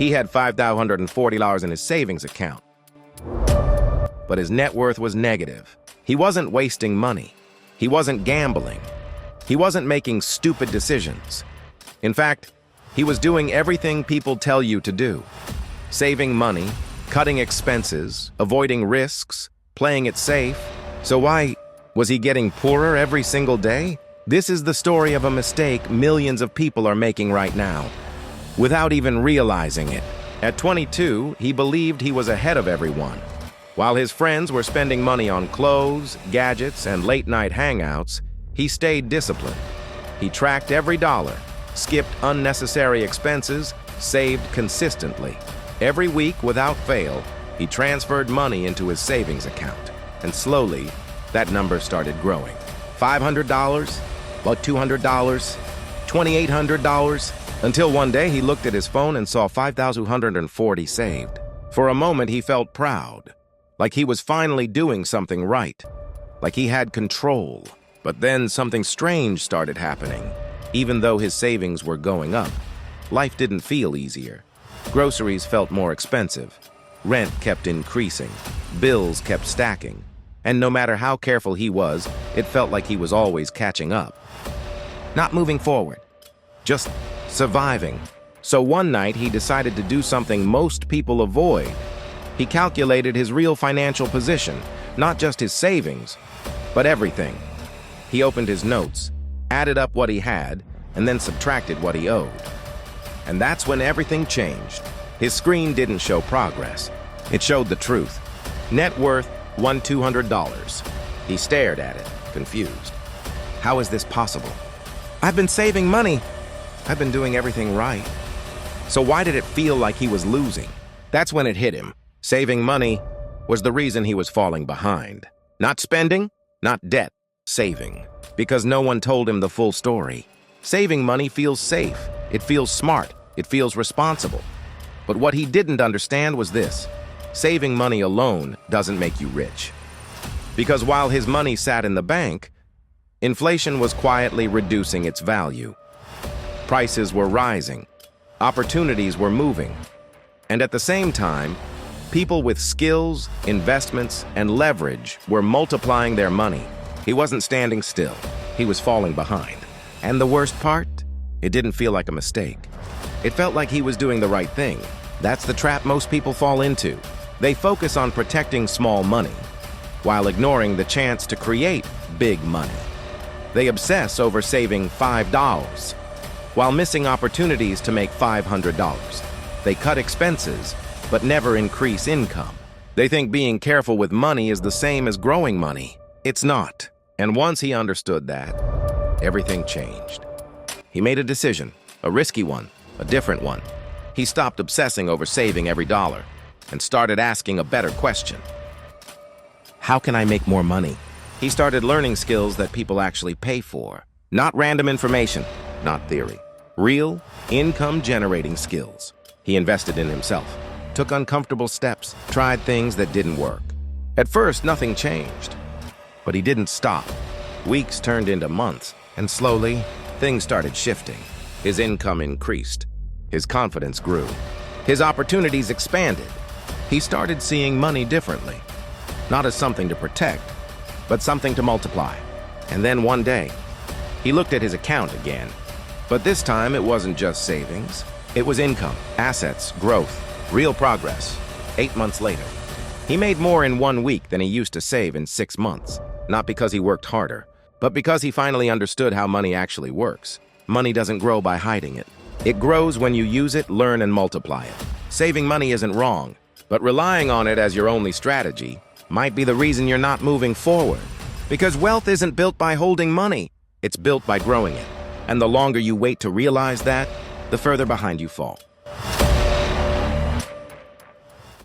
He had $5,240 in his savings account, but his net worth was negative. He wasn't wasting money. He wasn't gambling. He wasn't making stupid decisions. In fact, he was doing everything people tell you to do. Saving money, cutting expenses, avoiding risks, playing it safe. So why was he getting poorer every single day? This is the story of a mistake millions of people are making right now, without even realizing it. At 22, he believed he was ahead of everyone. While his friends were spending money on clothes, gadgets, and late-night hangouts, he stayed disciplined. He tracked every dollar, skipped unnecessary expenses, saved consistently. Every week, without fail, he transferred money into his savings account. And slowly, that number started growing. $500, about $200, $2,800, until one day he looked at his phone and saw $5,240 saved. For a moment, he felt proud, like he was finally doing something right, like he had control. But then something strange started happening. Even though his savings were going up, life didn't feel easier. Groceries felt more expensive. Rent kept increasing. Bills kept stacking. And no matter how careful he was, it felt like he was always catching up. Not moving forward, just surviving. So one night he decided to do something most people avoid. He calculated his real financial position, not just his savings, but everything. He opened his notes, added up what he had, and then subtracted what he owed. And that's when everything changed. His screen didn't show progress. It showed the truth. Net worth $200. He stared at it, confused. How is this possible? I've been saving money. I've been doing everything right. So why did it feel like he was losing? That's when it hit him. Saving money was the reason he was falling behind. Not spending, not debt, saving. Because no one told him the full story. Saving money feels safe. It feels smart. It feels responsible. But what he didn't understand was this. Saving money alone doesn't make you rich. Because while his money sat in the bank, inflation was quietly reducing its value. Prices were rising. Opportunities were moving. And at the same time, people with skills, investments, and leverage were multiplying their money. He wasn't standing still. He was falling behind. And the worst part? It didn't feel like a mistake. It felt like he was doing the right thing. That's the trap most people fall into. They focus on protecting small money, while ignoring the chance to create big money. They obsess over saving $5, while missing opportunities to make $500. They cut expenses, but never increase income. They think being careful with money is the same as growing money. It's not. And once he understood that, everything changed. He made a decision, a risky one, a different one. He stopped obsessing over saving every dollar and started asking a better question. How can I make more money? He started learning skills that people actually pay for. Not random information, not theory. Real, income-generating skills. He invested in himself, took uncomfortable steps, tried things that didn't work. At first, nothing changed. But he didn't stop. Weeks turned into months, and slowly, things started shifting. His income increased. His confidence grew. His opportunities expanded. He started seeing money differently. Not as something to protect, but something to multiply. And then one day, he looked at his account again. But this time, it wasn't just savings. It was income, assets, growth, real progress. 8 months later, he made more in 1 week than he used to save in 6 months. Not because he worked harder, but because he finally understood how money actually works. Money doesn't grow by hiding it. It grows when you use it, learn, and multiply it. Saving money isn't wrong, but relying on it as your only strategy might be the reason you're not moving forward. Because wealth isn't built by holding money, it's built by growing it. And the longer you wait to realize that, the further behind you fall.